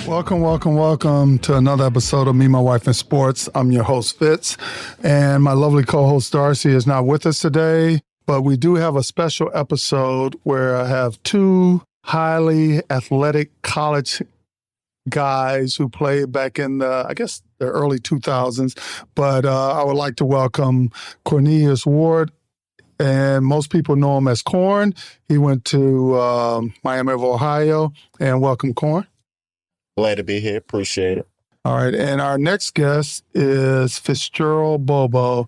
Welcome to another episode of Me, My Wife, and Sports. I'm your host, Fitz, and my lovely co-host, Darcy, is not with us today, but we do have a special episode where I have two highly athletic college guys who played back in the early 2000s, but I would like to welcome Cornelius Ward, and most people know him as Corn. He went to Miami of Ohio, and welcome, Corn. Glad to be here. Appreciate it. All right. And our next guest is Fitzgerald Bobo,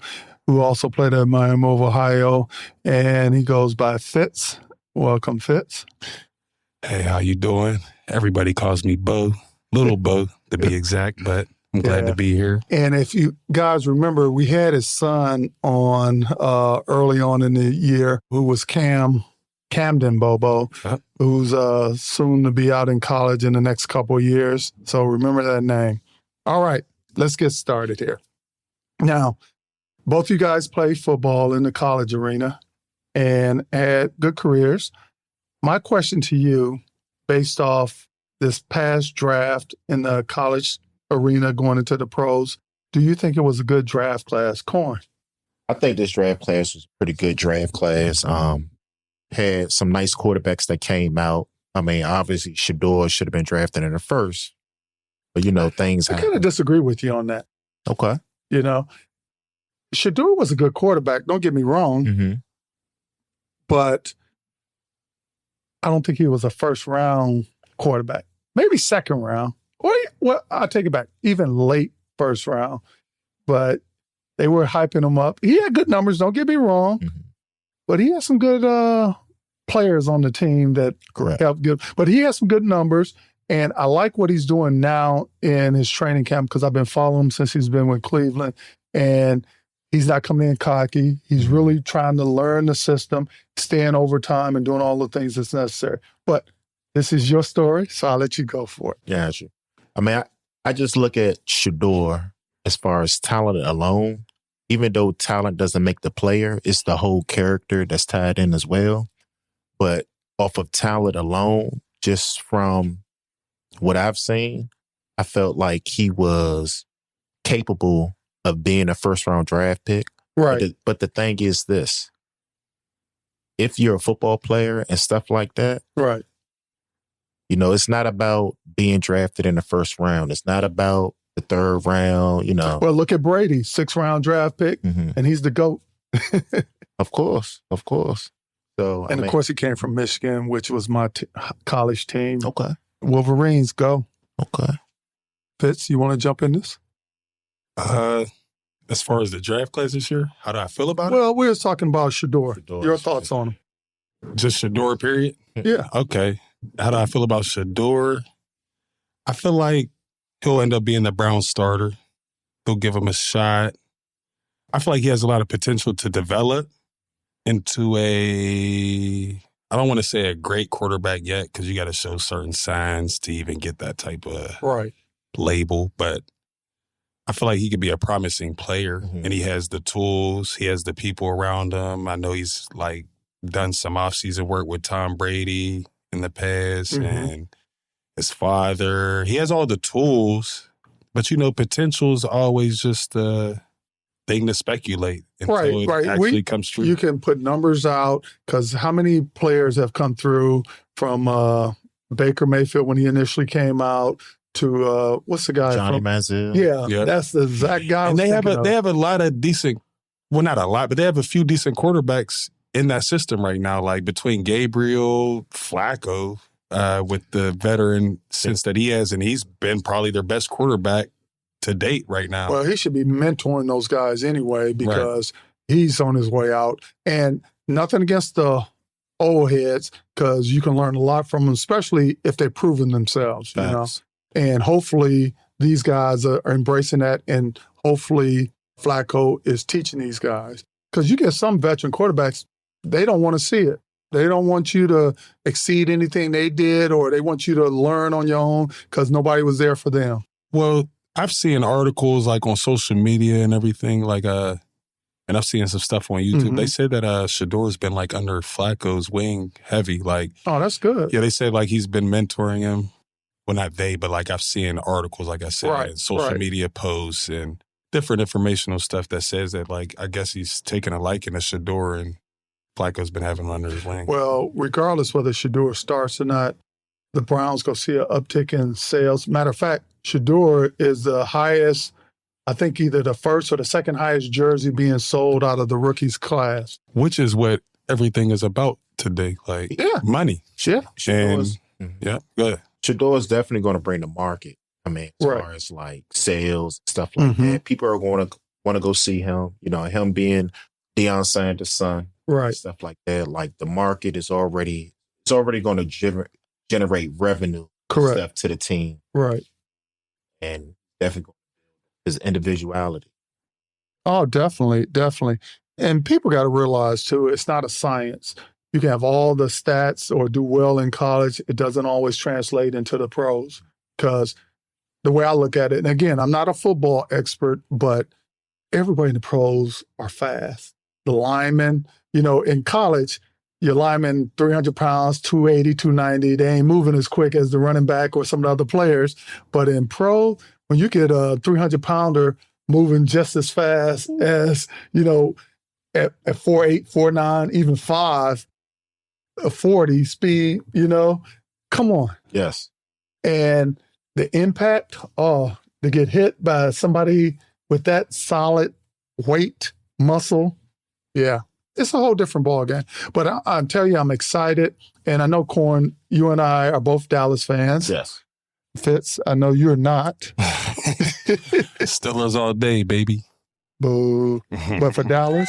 who also played at Miami of Ohio, and he goes by Fitz. Welcome, Fitz. Hey, how you doing? Everybody calls me Bo, little Bo to be exact, but I'm glad to be here. And if you guys remember, we had his son on early on in the year, who was Camden Bobo, who's soon to be out in college in the next couple of years. So remember that name. All right, let's get started here. Now, both you guys played football in the college arena and had good careers. My question to you, based off this past draft in the college arena going into the pros, do you think it was a good draft class? Corn? I think this draft class was a pretty good draft class. Had some nice quarterbacks that came out. I mean, obviously, Shedeur should have been drafted in the first. But, things I kind of disagree with you on that. Okay. Shedeur was a good quarterback, don't get me wrong. Mm-hmm. But I don't think he was a first-round quarterback. Maybe second round. Well, I'll take it back. Even late first round. But they were hyping him up. He had good numbers, don't get me wrong. Mm-hmm. But he has some good players on the team that helped give. But he has some good numbers, and I like what he's doing now in his training camp because I've been following him since he's been with Cleveland, and he's not coming in cocky. He's really trying to learn the system, staying overtime, and doing all the things that's necessary. But this is your story, so I'll let you go for it. Gotcha. I mean, I just look at Shedeur as far as talent alone. Even though talent doesn't make the player, it's the whole character that's tied in as well. But off of talent alone, just from what I've seen, I felt like he was capable of being a first-round draft pick. Right. But the thing is this. If you're a football player and stuff like that, right. It's not about being drafted in the first round. It's not about the third round, Well, look at Brady, 6th-round draft pick, and he's the GOAT. Of course. So, of course, he came from Michigan, which was my college team. Okay. Wolverines, go. Okay. Fitz, you want to jump in this? As far as the draft class this year, how do I feel about it? Well, we were talking about Shedeur. Your thoughts on him? Just Shedeur, period? Yeah. Okay. How do I feel about Shedeur? I feel like he'll end up being the Browns starter. They'll give him a shot. I feel like he has a lot of potential to develop into I don't want to say a great quarterback yet because you got to show certain signs to even get that type of label. But I feel like he could be a promising player, and he has the tools. He has the people around him. I know he's done some offseason work with Tom Brady in the past and his father. He has all the tools, but potential is always just a thing to speculate until it actually comes true. You can put numbers out because how many players have come through from Baker Mayfield when he initially came out to what's the guy? Johnny Manziel. Yeah, that's the exact guy. And they have a lot of decent, well, not a lot, but they have a few decent quarterbacks in that system right now, like between Gabriel, Flacco, with the veteran sense that he has, and he's been probably their best quarterback to date right now. Well, he should be mentoring those guys anyway because he's on his way out. And nothing against the old heads because you can learn a lot from them, especially if they've proven themselves, And hopefully these guys are embracing that, and hopefully Flacco is teaching these guys. Because you get some veteran quarterbacks, they don't want to see it. They don't want you to exceed anything they did, or they want you to learn on your own because nobody was there for them. Well, I've seen articles on social media and everything, and I've seen some stuff on YouTube. They say that Shedeur's been under Flacco's wing heavy. Oh, that's good. Yeah, they say he's been mentoring him. well, not they, but like I've seen articles, like I said, Right, and social right. media posts and different informational stuff that says that, like, I guess he's taken a liking to Shador and Flacco's been having him under his wing. Well, regardless whether Shador starts or not, the Browns going to see an uptick in sales. Matter of fact, Shador is the highest, I think either the first or the second highest jersey being sold out of the rookies class. Which is what everything is about today, like money. Yeah. Shador's, Yeah, go ahead. Shador's definitely going to bring the market. I mean, as far as like sales, stuff like that, people are going to want to go see him. You know, him being Deion Sanders' son, Right. stuff like that. Like the market is already going to generate revenue, Correct. stuff to the team, Right. and definitely his individuality. Oh, definitely, definitely. And people got to realize too, it's not a science. You can have all the stats or do well in college. It doesn't always translate into the pros, because the way I look at it, and again, I'm not a football expert, but everybody in the pros are fast. The linemen, you know, in college, your linemen 300 pounds, 280, 290, they ain't moving as quick as the running back or some of the other players. But in pro, when you get a 300-pounder moving just as fast as, you know, at 4'8", 4'9", even 5, 40 speed, you know, come on. Yes. And the impact, to get hit by somebody with that solid weight, muscle, yeah, it's a whole different ballgame. But I'll tell you, I'm excited. And I know, Corn, you and I are both Dallas fans. Yes. Fitz, I know you're not. Steelers all day, baby. Boo. But for Dallas,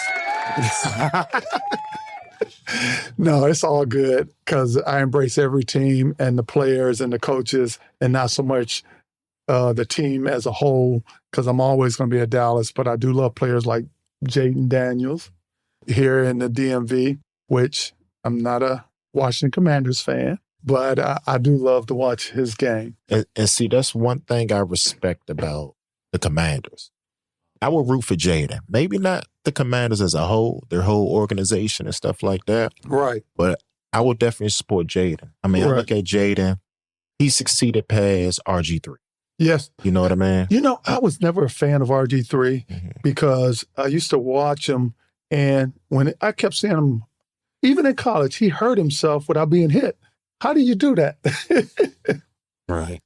no, it's all good because I embrace every team and the players and the coaches, and not so much the team as a whole, because I'm always going to be a Dallas, but I do love players like Jaden Daniels here in the DMV, which I'm not a Washington Commanders fan, but I do love to watch his game. And see, that's one thing I respect about the Commanders. I will root for Jaden. Maybe not the Commanders as a whole, their whole organization and stuff like that. Right. But I will definitely support Jaden. I mean, I look at Jaden. He succeeded past RG3. Yes. You know what I mean? You know, I was never a fan of RG3 because I used to watch him, and when I kept seeing him, even in college, he hurt himself without being hit. How do you do that? Right.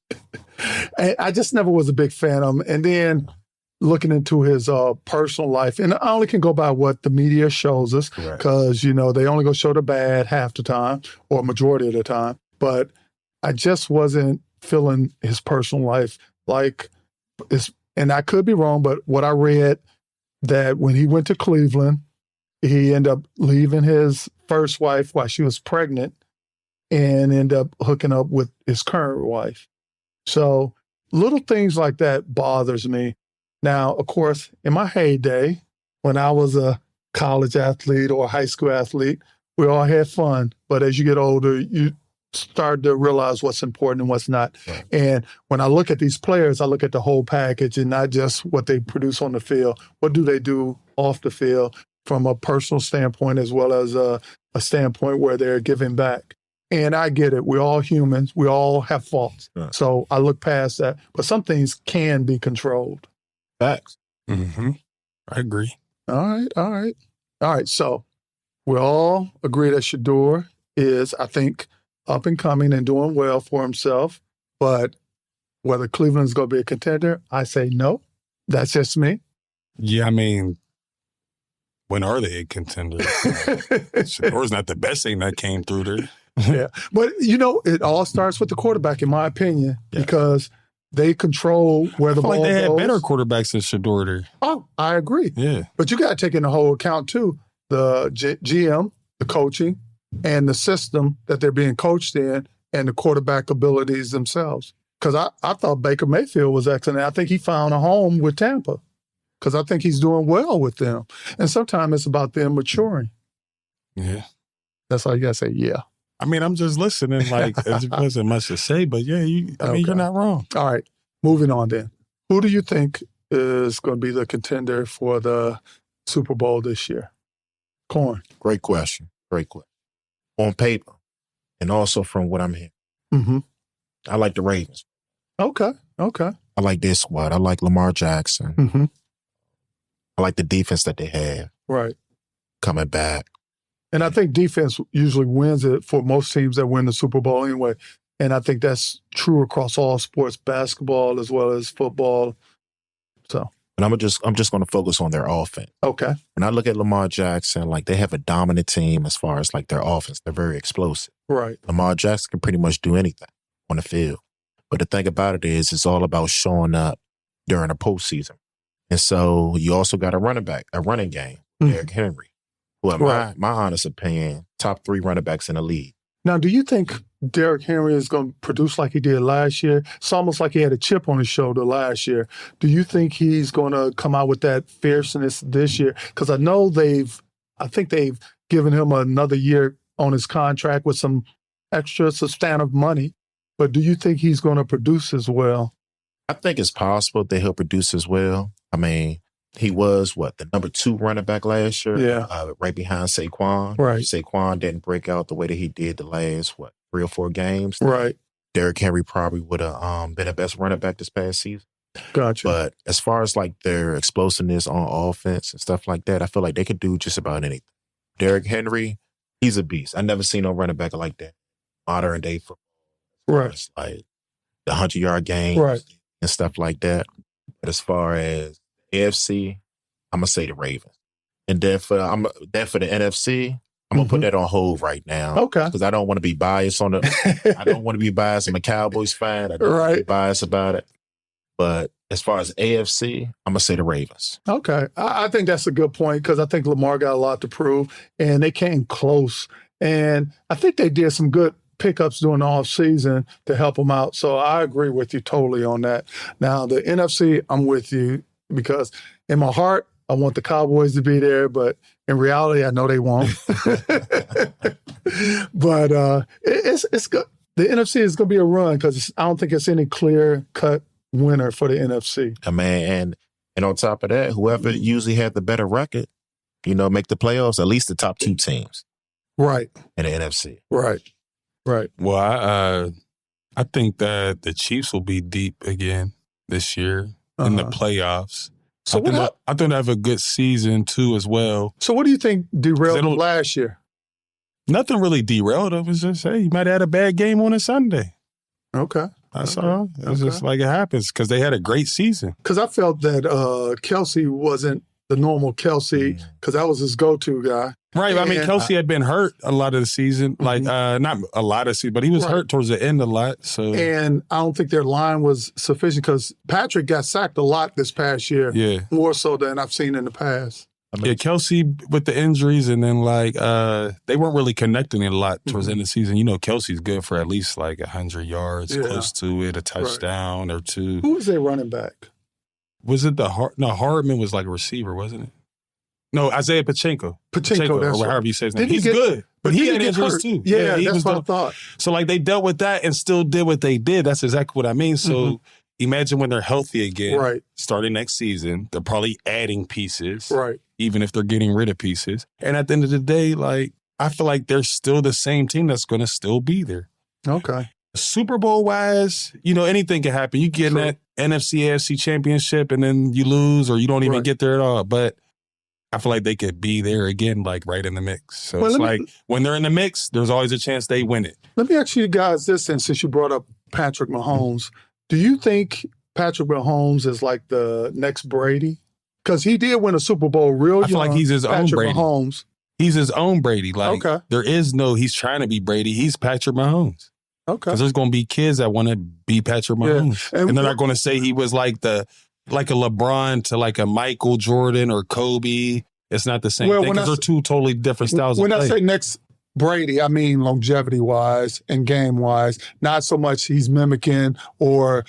And I just never was a big fan of him. And then looking into his personal life, and I only can go by what the media shows us, because, you know, they only go show the bad half the time or majority of the time. But I just wasn't feeling his personal life like it's, and I could be wrong, but what I read, that when he went to Cleveland, he ended up leaving his first wife while she was pregnant and ended up hooking up with his current wife. So little things like that bothers me. Now, of course, in my heyday, when I was a college athlete or a high school athlete, we all had fun. But as you get older, you start to realize what's important and what's not. Right. And when I look at these players, I look at the whole package and not just what they produce on the field. What do they do off the field from a personal standpoint, as well as a standpoint where they're giving back? And I get it. We're all humans. We all have faults. Right. So I look past that. But some things can be controlled. Facts. Mm-hmm. I agree. All right. So we all agree that Shador is, I think, up and coming and doing well for himself. But whether Cleveland's going to be a contender, I say no. That's just me. Yeah, I mean, when are they a contender? Shador's not the best thing that came through there. Yeah. But, you know, it all starts with the quarterback, in my opinion, because they control where the ball goes. They had better quarterbacks than Shador there. Oh, I agree. Yeah. But you got to take in the whole account, too. The GM, the coaching, and the system that they're being coached in, and the quarterback abilities themselves. Because I thought Baker Mayfield was excellent. I think he found a home with Tampa, because I think he's doing well with them. And sometimes it's about them maturing. Yeah. That's all you got to say, yeah. I mean, I'm just listening, like, there wasn't much to say, but yeah, you're not wrong. All right, moving on then. Who do you think is going to be the contender for the Super Bowl this year? Corn. Great question. On paper, and also from what I'm hearing. Mm-hmm. I like the Ravens. Okay. I like their squad. I like Lamar Jackson. Mm-hmm. I like the defense that they have Right. coming back. And I think defense usually wins it for most teams that win the Super Bowl anyway. And I think that's true across all sports, basketball as well as football. So. And I'm just going to focus on their offense. Okay. When I look at Lamar Jackson, like they have a dominant team as far as like their offense. They're very explosive. Right. Lamar Jackson can pretty much do anything on the field. But the thing about it is it's all about showing up during a postseason. And so you also got a running game, Derrick Henry, who in my honest opinion, top 3 running backs in the league. Now, do you think Derrick Henry is going to produce like he did last year? It's almost like he had a chip on his shoulder last year. Do you think he's going to come out with that fierceness this year? Because I know I think they've given him another year on his contract with some extra substantive money. But do you think he's going to produce as well? I think it's possible that he'll produce as well. I mean, he was the number 2 running back last year? Yeah. Right behind Saquon. Right. Saquon didn't break out the way that he did the last, 3 or 4 games. Right. Derrick Henry probably would have been the best running back this past season. Gotcha. But as far as like their explosiveness on offense and stuff like that, I feel like they could do just about anything. Derrick Henry, he's a beast. I never seen no running back like that. Modern day football. Right. It's like the 100-yard games and stuff like that. But as far as AFC, I'm gonna say the Ravens. And then for the NFC, I'm gonna put that on hold right now. Okay. Because I don't want to be biased on I don't want to be biased. I'm a Cowboys fan. I don't want to be biased about it. But as far as AFC, I'm gonna say the Ravens. Okay. I think that's a good point because I think Lamar got a lot to prove and they came close. And I think they did some good pickups during the offseason to help them out. So I agree with you totally on that. Now, the NFC, I'm with you because in my heart, I want the Cowboys to be there, but in reality, I know they won't. But it's good. The NFC is going to be a run because I don't think it's any clear-cut winner for the NFC. Man, and on top of that, whoever usually had the better record, make the playoffs, at least the top 2 teams. Right. In the NFC. Right. Well, I think that the Chiefs will be deep again this year in the playoffs. So I think they have a good season too as well. So what do you think derailed them last year? Nothing really derailed them. It was just, hey, you might have had a bad game on a Sunday. Okay. That's all. It was just like it happens because they had a great season. Because I felt that Kelsey wasn't the normal Kelsey because that was his go-to guy. Right. I mean, Kelsey had been hurt a lot of the season. Like, not a lot of the season, but he was hurt towards the end a lot. So, and I don't think their line was sufficient because Patrick got sacked a lot this past year. Yeah. More so than I've seen in the past. Kelsey with the injuries and then they weren't really connecting a lot towards the end of the season. Kelsey's good for at least 100 yards, close to it, a touchdown or 2. Who was their running back? Was it Hardman was like a receiver, wasn't it? No, Isaiah Pacheco. Pacheco, that's or however you say his name. He's good. But he had injuries too. Yeah, that's what I thought. So they dealt with that and still did what they did. That's exactly what I mean. So imagine when they're healthy again, starting next season, they're probably adding pieces. Right. Even if they're getting rid of pieces. And at the end of the day, I feel like they're still the same team that's going to still be there. Okay. Super Bowl wise, anything can happen. You get in that NFC, AFC championship and then you lose or you don't even get there at all. But I feel like they could be there again, right in the mix. So when they're in the mix, there's always a chance they win it. Let me ask you guys this, and since you brought up Patrick Mahomes, do you think Patrick Mahomes is like the next Brady? Because he did win a Super Bowl real young. I feel like he's his own Brady. Mahomes. He's his own Brady. There is he's trying to be Brady. He's Patrick Mahomes. Okay. Because there's going to be kids that want to be Patrick Mahomes. Yeah. And they're not going to say he was like a LeBron to a Michael Jordan or Kobe. It's not the same thing because they're 2 totally different styles of play. When I say next Brady, I mean longevity-wise and game-wise. Not so much he's mimicking or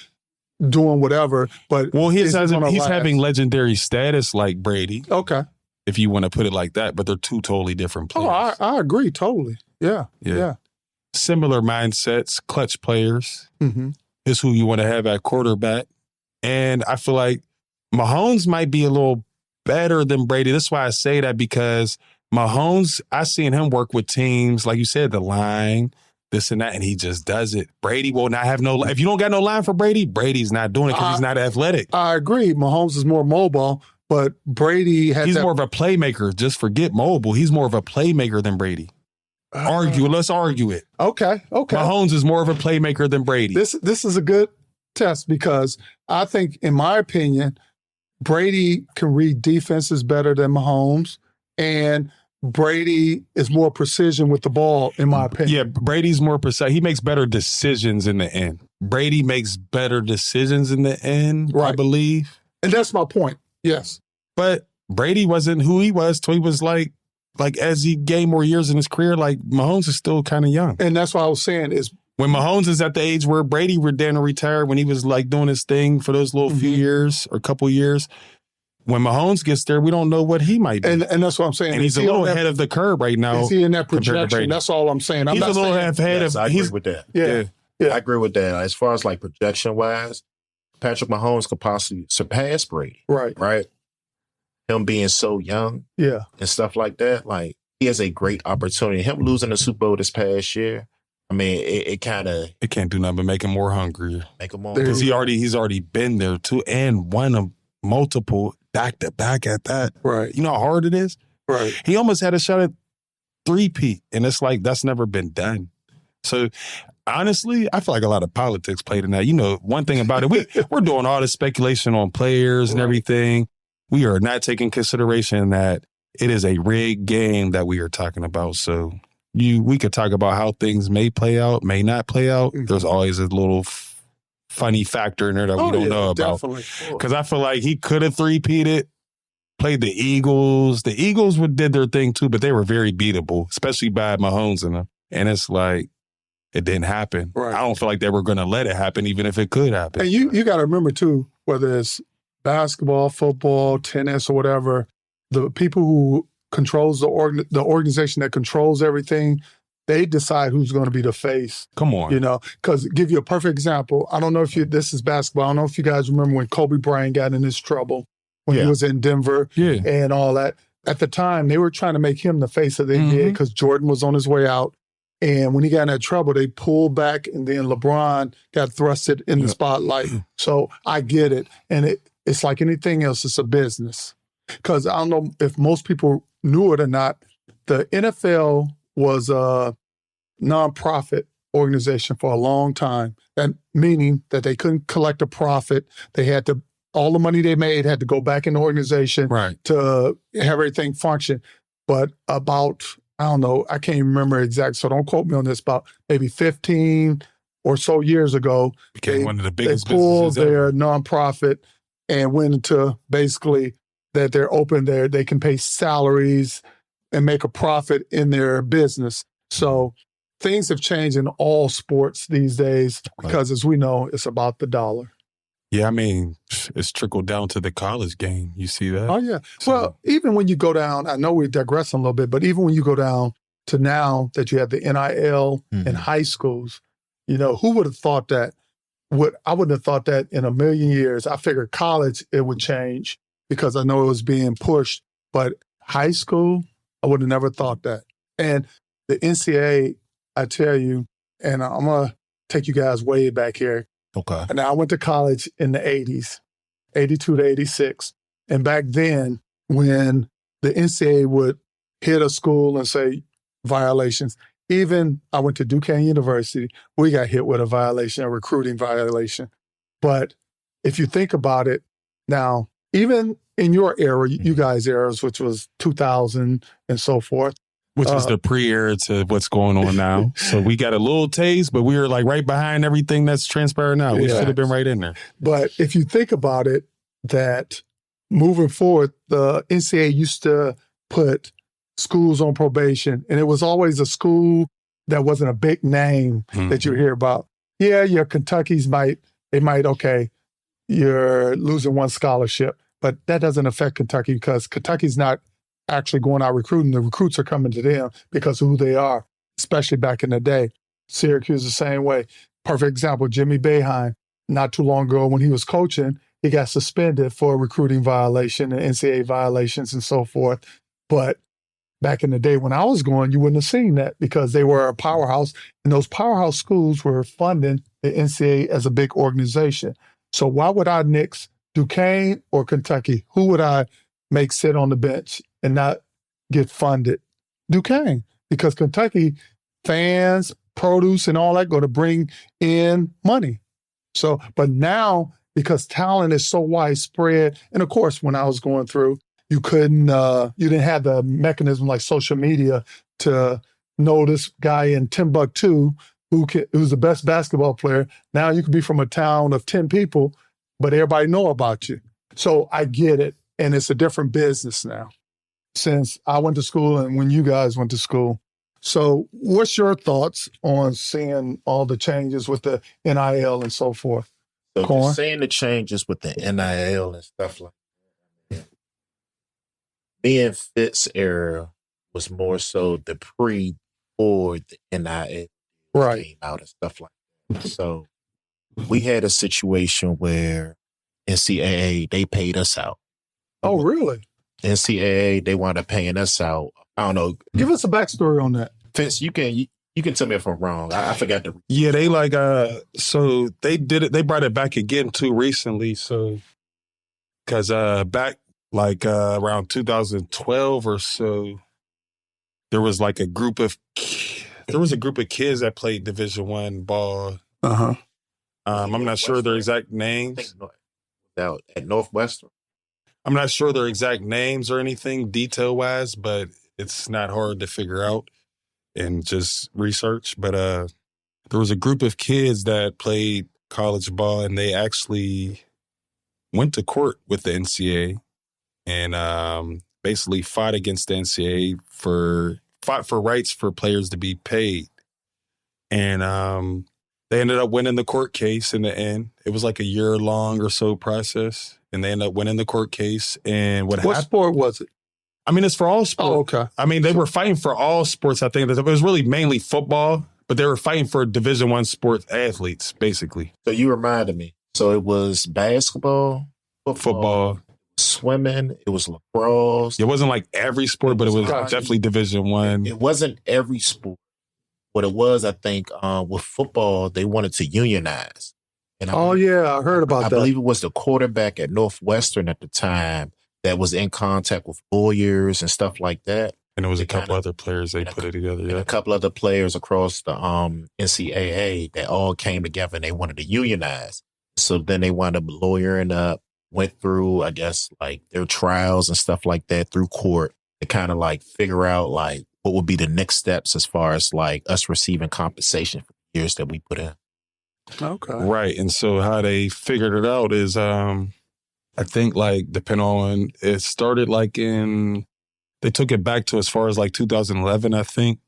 doing whatever, but he's having legendary status like Brady. Okay. If you want to put it like that, but they're 2 totally different players. Oh, I agree totally. Yeah. Similar mindsets, clutch players is who you want to have at quarterback. And I feel like Mahomes might be a little better than Brady. That's why I say that because Mahomes, I seen him work with teams, like you said, the line, this and that, and he just does it. Brady will not have no. If you don't got no line for Brady, Brady's not doing it because he's not athletic. I agree. Mahomes is more mobile, but Brady has. He's more of a playmaker. Just forget mobile. He's more of a playmaker than Brady. Let's argue it. Okay. Mahomes is more of a playmaker than Brady. This is a good test because I think, in my opinion, Brady can read defenses better than Mahomes, and Brady is more precision with the ball, in my opinion. Yeah, Brady's more precise. He makes better decisions in the end. Brady makes better decisions in the end, right. I believe. And that's my point. Yes. But Brady wasn't who he was till he was like as he gained more years in his career, like Mahomes is still kind of young. And that's what I was saying is when Mahomes is at the age where Brady were then retired, when he was like doing his thing for those little few years or couple years, when Mahomes gets there, we don't know what he might be. And that's what I'm saying. And he's a little ahead of the curve right now. Is he in that projection? That's all I'm saying. He's a little ahead of. I agree with that. Yeah. I agree with that. As far as like projection wise, Patrick Mahomes could possibly surpass Brady. Right. Him being so young. Yeah. And stuff like that. Like, he has a great opportunity. Him losing the Super Bowl this past year, I mean, it kind of... It can't do nothing but make him more hungry. Because he's already been there too and won a multiple back-to-back at that. Right. You know how hard it is? Right. He almost had a shot at three-peat, and it's like, that's never been done. So, honestly, I feel like a lot of politics played in that. You know, one thing about it, we're doing all this speculation on players and everything. We are not taking consideration that it is a rigged game that we are talking about. So we could talk about how things may play out, may not play out. There's always a little funny factor in there that we don't know about. Because I feel like he could have three-peated, played the Eagles. The Eagles did their thing too, but they were very beatable, especially by Mahomes and them. And it's like, it didn't happen. Right. I don't feel like they were going to let it happen, even if it could happen. And you got to remember too, whether it's basketball, football, tennis, or whatever, the people who controls the organization that controls everything, they decide who's going to be the face. Come on. You know, because give you a perfect example. I don't know if this is basketball. I don't know if you guys remember when Kobe Bryant got in his trouble when he was in Denver and all that. At the time, they were trying to make him the face of the NBA because Jordan was on his way out. And when he got in that trouble, they pulled back, and then LeBron got thrusted in the spotlight. So I get it. And it's like anything else, it's a business. Because I don't know if most people knew it or not, the NFL was a nonprofit organization for a long time. That meaning that they couldn't collect a profit. They had to, all the money they made had to go back in the organization to have everything function. But about, I don't know, I can't remember exact, so don't quote me on this, about maybe 15 or so years ago, became one of the biggest they pulled businesses their nonprofit and went into basically that they're open there, they can pay salaries and make a profit in their business. So things have changed in all sports these days because, as we know, it's about the dollar. Yeah, I mean, it's trickled down to the college game. You see that? Oh, yeah. So, well, even when you go down, I know we're digressing a little bit, but even when you go down to now that you have the NIL in high schools, you know, who would have thought that? I wouldn't have thought that in a million years. I figured college, it would change because I know it was being pushed. But high school, I would have never thought that. And the NCAA, I tell you, and I'm going to take you guys way back here. Okay. Now, I went to college in the 80s, 82 to 86. And back then, when the NCAA would hit a school and say violations, even I went to Duquesne University, we got hit with a violation, a recruiting violation. But if you think about it, now, even in your era, you guys' eras, which was 2000 and so forth. Which is the pre-era to what's going on now. So we got a little taste, but we were like right behind everything that's transpiring now. We should have been right in there. But if you think about it, that moving forward, the NCAA used to put schools on probation, and it was always a school that wasn't a big name that you hear about. Yeah, your Kentucky's okay, you're losing one scholarship, but that doesn't affect Kentucky because Kentucky's not actually going out recruiting. The recruits are coming to them because of who they are, especially back in the day. Syracuse the same way. Perfect example, Jimmy Boeheim, not too long ago when he was coaching, he got suspended for a recruiting violation and NCAA violations and so forth. But back in the day when I was going, you wouldn't have seen that because they were a powerhouse, and those powerhouse schools were funding the NCAA as a big organization. So why would I nix Duquesne or Kentucky? Who would I make sit on the bench and not get funded? Duquesne, because Kentucky fans, produce, and all that go to bring in money. So, but now, because talent is so widespread, and of course, when I was going through, you didn't have the mechanism like social media to know this guy in Timbuktu who's the best basketball player. Now you could be from a town of 10 people, but everybody know about you. So I get it, and it's a different business now since I went to school and when you guys went to school. So what's your thoughts on seeing all the changes with the NIL and so forth? So Corn? just seeing the changes with the NIL and stuff like that. Me and Fitz era was more so the or the NIL came out and stuff like that. So we had a situation where NCAA, they paid us out. Oh, really? NCAA, they wound up paying us out. I don't know. Give us a backstory on that. Fitz, you can tell me if I'm wrong. I forgot to. Yeah, they so they did it. They brought it back again too recently. So, because back around 2012 or so, there was like a group of kids that played Division I ball. I'm not sure their exact names. Out at Northwestern. I'm not sure their exact names or anything detail wise, but it's not hard to figure out and just research. But there was a group of kids that played college ball, and they actually went to court with the NCAA and basically fought against the NCAA fought for rights for players to be paid. And they ended up winning the court case in the end. It was like a year-long or so process, and they ended up winning the court case. And what happened? sport was it? I mean, it's for all sports. Oh, okay. I mean, they were fighting for all sports. I think it was really mainly football, but they were fighting for Division I sports athletes, basically. So you reminded me. So it was basketball, football, swimming. It was lacrosse. It wasn't like every sport, but it was definitely Division I. It wasn't every sport. What it was, I think, with football, they wanted to unionize. And I heard about that. I believe it was the quarterback at Northwestern at the time that was in contact with lawyers and stuff like that. And there was a couple other players they put it together. Yeah, a couple other players across the NCAA that all came together and they wanted to unionize. So then they wound up lawyering up, went through, I guess, like their trials and stuff like that through court to kind of like figure out like what would be the next steps as far as like us receiving compensation for the years that we put in. Okay. Right. And so how they figured it out is, I think like depending on, it started like they took it back to as far as like 2011, I think.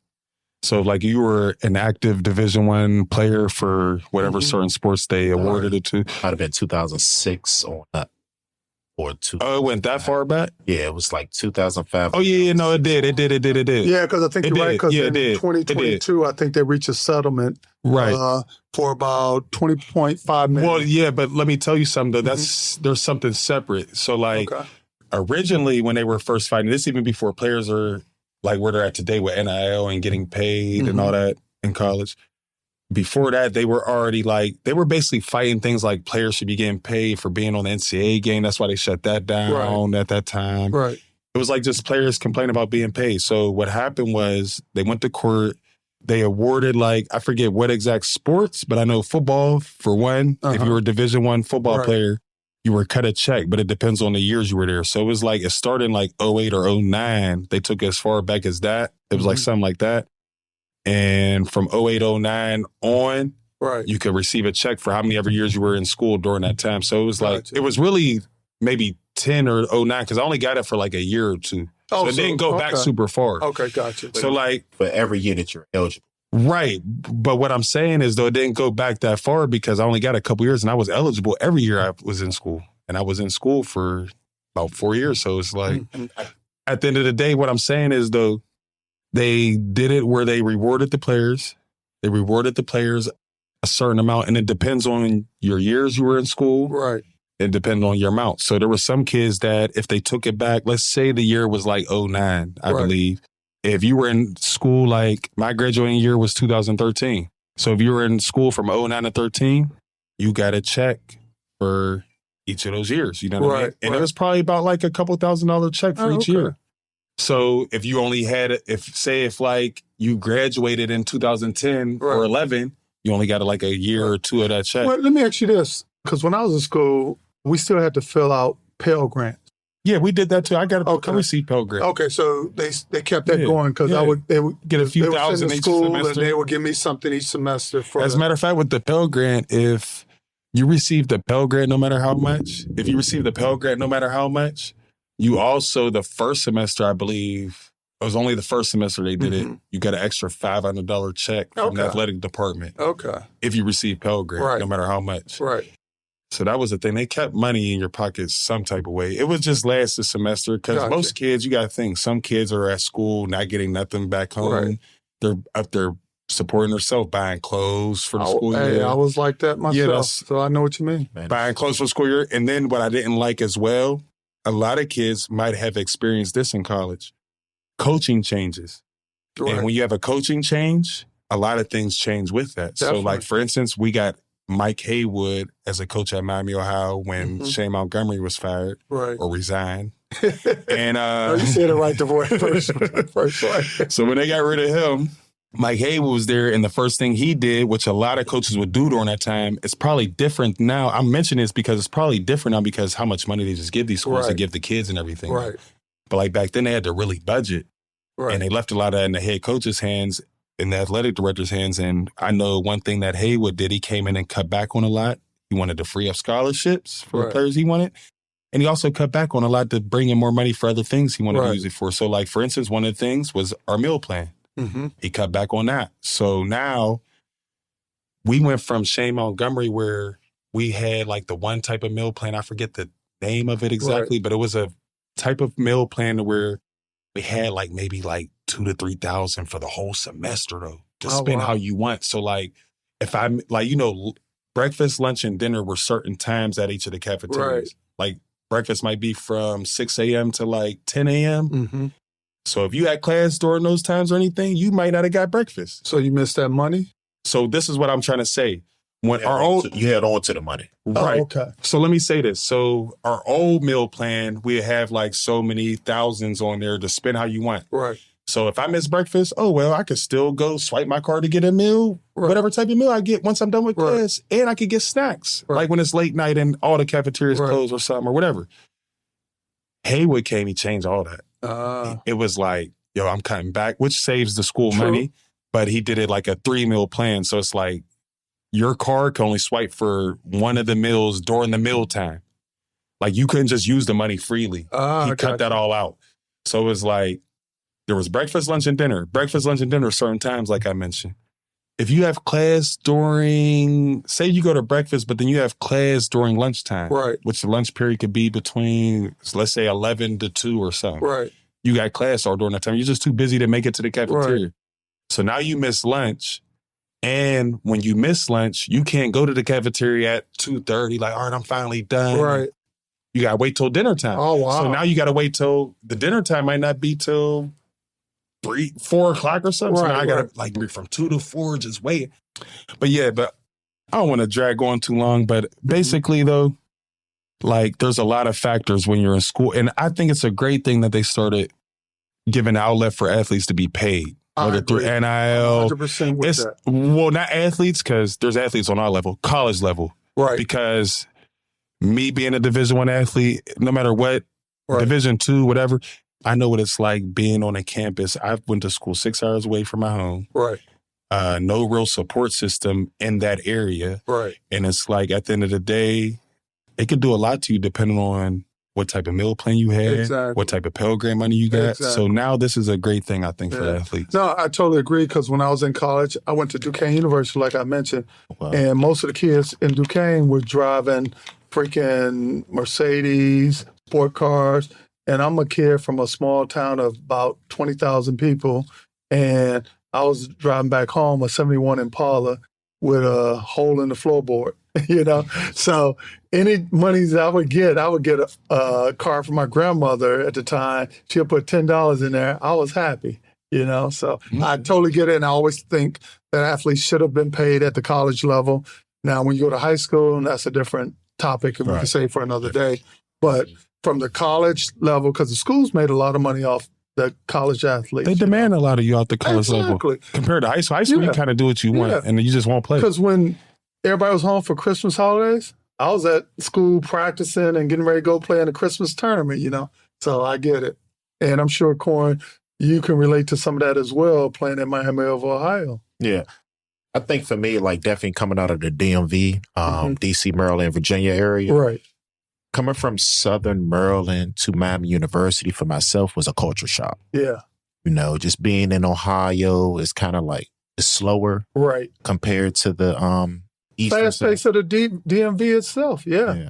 So like you were an active Division I player for whatever certain sports they awarded it to. Might have been 2006 on up. Or it went that far back? Yeah, it was like 2005. Oh, yeah, no, it did. Yeah, because I think you're right, because in did. 2022, I think they reached a settlement for about $20.5 million. Well, yeah, but let me tell you something, though. There's something separate. So, like, originally when they were first fighting, this even before players are like where they're at today with NIL and getting paid and all that in college. Before that, they were already they were basically fighting things like players should be getting paid for being on the NCAA game. That's why they shut that down at that time. Right. It was like just players complaining about being paid. So what happened was they went to court. They awarded I forget what exact sports, but I know football for one. If you were a Division I football player, you were cut a check, but it depends on the years you were there. So it was it started in 08 or 09. They took it as far back as that. It was something like that. And from 08, 09 on, you could receive a check for how many ever years you were in school during that time. So it was it was really maybe 10 or 09 because I only got it for a year or two. So it didn't go back super far. Okay, gotcha. So for every year that you're eligible. Right. But what I'm saying is, though, it didn't go back that far because I only got a couple years and I was eligible every year I was in school. And I was in school for about 4 years. So it's at the end of the day, what I'm saying is, though, they did it where they rewarded the players. They rewarded the players a certain amount, and it depends on your years you were in school. Right. It depends on your amount. So there were some kids that if they took it back, let's say the year was 09, I believe. if you were in school, like my graduating year was 2013. So if you were in school from 09 to 13, you got a check for each of those years. You know what I mean? And it was probably about like a couple $1,000 check for each year. So if you only had, if like you graduated in 2010 or 11, you only got like a year or two of that check. Well, let me ask you this, because when I was in school, we still had to fill out Pell Grants. Yeah, we did that too. I got a receipt Pell Grant. Okay, so they kept that going because they would get a few thousand each semester, and they would give me something each semester. As a matter of fact, with the Pell Grant, if you received the Pell Grant no matter how much, you also, the first semester, I believe, it was only the first semester they did it, you got an extra $500 check from the athletic department. Okay. If you received Pell Grant, no matter how much. Right. So that was the thing. They kept money in your pockets some type of way. It was just last the semester because most kids, you got to think, some kids are at school not getting nothing back home. Right. They're up there supporting themselves, buying clothes for the school year. Hey, I was like that myself, so I know what you mean. Buying clothes for the school year. And then what I didn't like as well, a lot of kids might have experienced this in college. Coaching changes. Right. And when you have a coaching change, a lot of things change with that. Definitely. So like, for instance, we got Mike Haywood as a coach at Miami, Ohio when Shane Montgomery was fired or resigned. And you said it right the first one. So when they got rid of him, Mike Haywood was there, and the first thing he did, which a lot of coaches would do during that time, it's probably different now. I'm mentioning this because it's probably different now because how much money they just give these schools to give the kids and everything. Right. But like back then, they had to really budget. Right. And they left a lot of that in the head coach's hands, in the athletic director's hands. And I know one thing that Haywood did, he came in and cut back on a lot. He wanted to free up scholarships for the players he wanted. And he also cut back on a lot to bring in more money for other things he wanted to use it for. So like, for instance, one of the things was our meal plan. He cut back on that. So now we went from Shane Montgomery where we had like the one type of meal plan. I forget the name of it exactly, but it was a type of meal plan where we had like maybe like $2,000 to $3,000 for the whole semester though, to spend how you want. So like if I'm like, breakfast, lunch, and dinner were certain times at each of the cafeterias. Like breakfast might be from 6 a.m. to like 10 a.m. So if you had class during those times or anything, you might not have got breakfast. So you missed that money? So this is what I'm trying to say. When you had on to the money. Right. Oh, okay. So let me say this. So our old meal plan, we have like so many thousands on there to spend how you want. Right. So if I miss breakfast, I could still go swipe my card to get a meal, whatever type of meal I get once I'm done with class, and I could get snacks. Like when it's late night and all the cafeterias closed or something or whatever. Haywood came, he changed all that. It was like, I'm cutting back, which saves the school money, but he did it like a 3-meal plan. So it's like your card can only swipe for one of the meals during the meal time. Like you couldn't just use the money freely. He cut that all out. So it was like there was breakfast, lunch, and dinner. Breakfast, lunch, and dinner certain times, like I mentioned. If you have class during, say you go to breakfast, but then you have class during lunchtime, which the lunch period could be between, let's say 11 to 2 or something. Right. You got class all during that time. You're just too busy to make it to the cafeteria. So now you miss lunch. And when you miss lunch, you can't go to the cafeteria at 2:30. Like, all right, I'm finally done. Right. You got to wait till dinner time. Oh, wow. So now you got to wait till the dinner time might not be till 3, 4 o'clock or something. So now I got to like from 2 to 4, just wait. But I don't want to drag on too long. But basically though, like there's a lot of factors when you're in school. And I think it's a great thing that they started giving outlet for athletes to be paid. Whether through NIL. 100% with that. Well, not athletes, because there's athletes on our level, college level. Right. Because me being a Division I athlete, no matter what, Division II, whatever, I know what it's like being on a campus. I went to school 6 hours away from my home. Right. No real support system in that area. Right. And it's like at the end of the day, it could do a lot to you depending on what type of meal plan you had, what type of Pell Grant money you got. So now this is a great thing, I think, for the athletes. No, I totally agree because when I was in college, I went to Duquesne University, like I mentioned, and most of the kids in Duquesne were driving freaking Mercedes, sport cars, and I'm a kid from a small town of about 20,000 people, and I was driving back home a 71 Impala with a hole in the floorboard. So any monies I would get a car from my grandmother at the time. She'll put $10 in there. I was happy. So I totally get it. And I always think that athletes should have been paid at the college level. Now, when you go to high school, and that's a different topic, and we can say for another day. But from the college level, because the schools made a lot of money off the college athletes. They demand a lot of you out the college level. Compared to high school. High school, you kind of do what you want, and you just won't play. Because when everybody was home for Christmas holidays, I was at school practicing and getting ready to go play in a Christmas tournament, So I get it. And I'm sure, Corn, you can relate to some of that as well, playing in Miami of Ohio. Yeah. I think for me, like definitely coming out of the DMV, DC, Maryland, Virginia area. Right. Coming from Southern Maryland to Miami University for myself was a culture shock. Yeah. Just being in Ohio is kind of like it's slower. Right. Compared to the fast pace of the DMV itself. Yeah.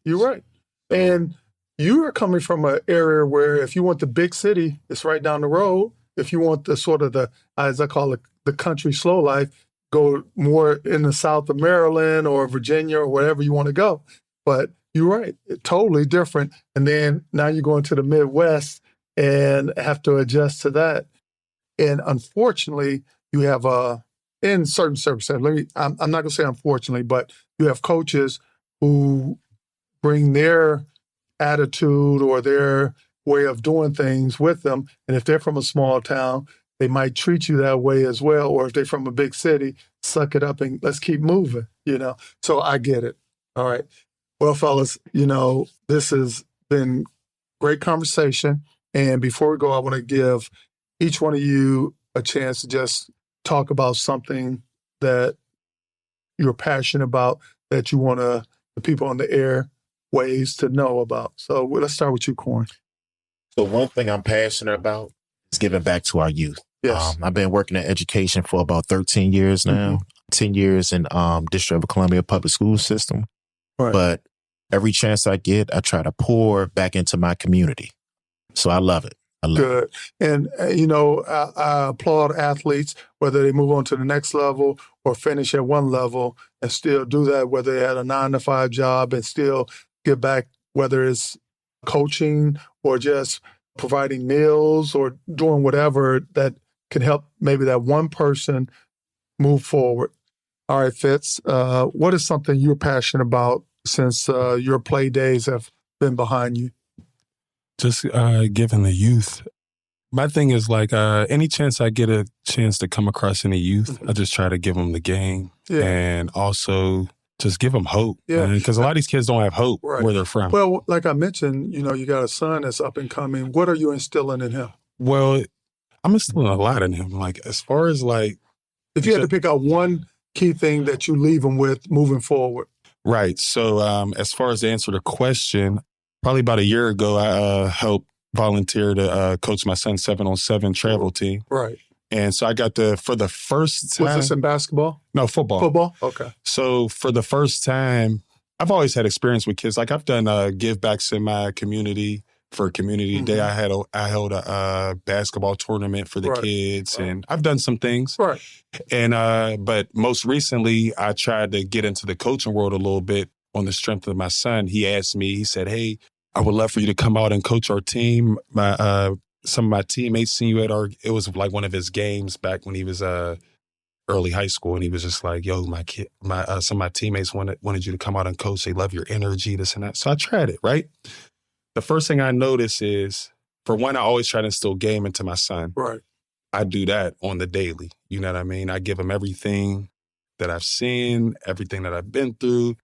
You're right. And you are coming from an area where if you want the big city, it's right down the road. If you want the sort of as I call it, the country slow life, go more in the south of Maryland or Virginia or wherever you want to go. But you're right. It's totally different. And then now you're going to the Midwest and have to adjust to that. And unfortunately, you have in certain circumstances, I'm not going to say unfortunately, but you have coaches who bring their attitude or their way of doing things with them. And if they're from a small town, they might treat you that way as well. Or if they're from a big city, suck it up and let's keep moving, So I get it. All right. Well, fellas, this has been great conversation. And before we go, I want to give each one of you a chance to just talk about something that you're passionate about that you want the people on the airways to know about. So let's start with you, Corn. So one thing I'm passionate about is giving back to our youth. Yes. I've been working in education for about 13 years now, 10 years in District of Columbia public school system. Right. But every chance I get, I try to pour back into my community. So I love it. Good. And, I applaud athletes, whether they move on to the next level or finish at one level and still do that, whether they had a 9-to-5 job and still give back, whether it's coaching or just providing meals or doing whatever that can help maybe that one person move forward. All right, Fitz, what is something you're passionate about since your play days have been behind you? Just giving the youth. My thing is like any chance I get a chance to come across any youth, I just try to give them the game and also just give them hope. Yeah. Because a lot of these kids don't have hope where they're from. Well, like I mentioned, you got a son that's up and coming. What are you instilling in him? Well, I'm instilling a lot in him. Like as far as like. If you had to pick out one key thing that you leave him with moving forward. Right. So as far as to answer the question, probably about a year ago, I helped volunteer to coach my son's 7-on-7 travel team. Right. And so I got for the first time. Was this in basketball? No, football. Football? Okay. So for the first time, I've always had experience with kids. Like I've done give backs in my community for Community Day. I held a basketball tournament for the kids, and I've done some things. Right. And but most recently, I tried to get into the coaching world a little bit on the strength of my son. He asked me, he said, "Hey, I would love for you to come out and coach our team." Some of my teammates seen you at it was like one of his games back when he was early high school, and he was just like, "Yo, some of my teammates wanted you to come out and coach. They love your energy, this and that." So I tried it, right? The first thing I notice is, for one, I always try to instill game into my son. Right. I do that on the daily. You know what I mean? I give him everything that I've seen, everything that I've been through,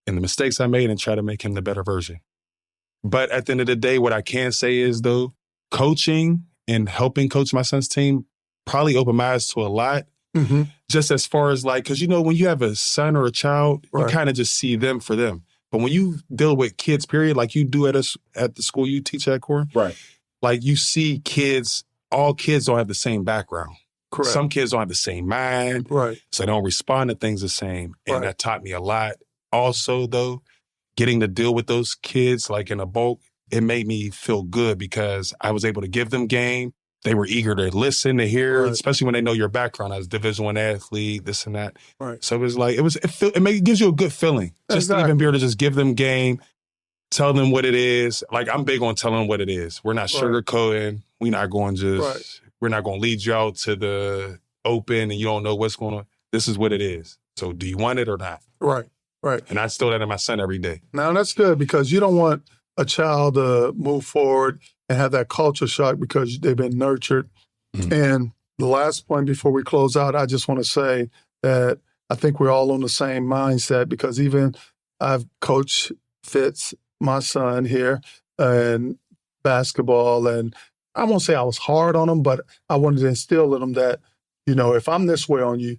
and the mistakes I made, and try to make him the better version. But at the end of the day, what I can say is, though, coaching and helping coach my son's team probably opened my eyes to a lot. Mm-hmm. Just as far as like, because, when you have a son or a child, you kind of just see them for them. But when you deal with kids, period, like you do at the school you teach at, Corn, right? Like you see kids, all kids don't have the same background. Correct. Some kids don't have the same mind. Right. So they don't respond to things the same. And that taught me a lot. Also, though, getting to deal with those kids like in a bulk, it made me feel good because I was able to give them game. They were eager to listen, to hear, especially when they know your background as Division I athlete, this and that. Right. So it was like, it gives you a good feeling just to even be able to just give them game, tell them what it is. Like I'm big on telling them what it is. We're not sugarcoating. We're not going just we're not going to lead you out to the open and you don't know what's going on. This is what it is. So do you want it or not? Right. And I instill that in my son every day. Now, that's good because you don't want a child to move forward and have that culture shock because they've been nurtured. Mm-hmm. And the last point before we close out, I just want to say that I think we're all on the same mindset because even I've coached Fitz, my son here, in basketball, and I won't say I was hard on him, but I wanted to instill in him that, if I'm this way on you,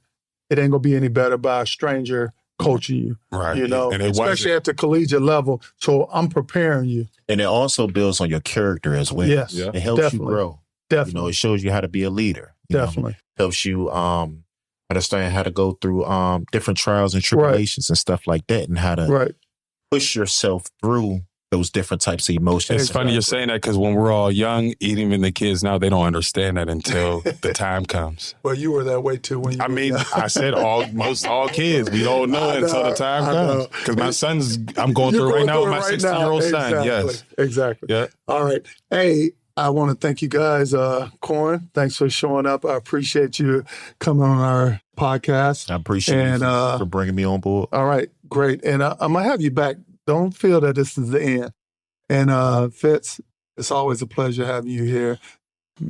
it ain't going to be any better by a stranger coaching you, right? And especially at the collegiate level. So I'm preparing you. And it also builds on your character as well. Yes, it helps you grow. Definitely. It shows you how to be a leader. Definitely. Helps you understand how to go through different trials and tribulations and stuff like that and how to push yourself through those different types of emotions. It's funny you're saying that because when we're all young, even the kids now, they don't understand that until the time comes. Well, you were that way too when you I said most all kids. We don't know until the time comes. Because my son's, I'm going through it right now with my 16-year-old son. Yes. Exactly. Yeah. All right. Hey, I want to thank you guys. Corn, thanks for showing up. I appreciate you coming on our podcast. I appreciate you for bringing me on board. All right. Great. And I'm going to have you back. Don't feel that this is the end. And Fitz, it's always a pleasure having you here,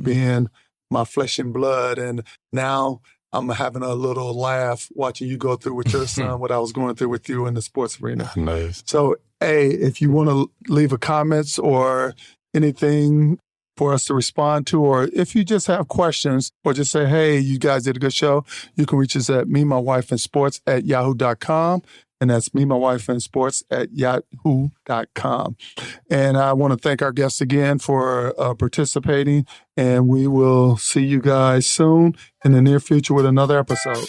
being my flesh and blood. And now I'm having a little laugh watching you go through with your son what I was going through with you in the sports arena. Nice. So, hey, if you want to leave a comments or anything for us to respond to, or if you just have questions or just say, hey, you guys did a good show, you can reach us at memywifeandsports@yahoo.com. And that's memywifeandsports@yahoo.com. And I want to thank our guests again for participating. And we will see you guys soon in the near future with another episode.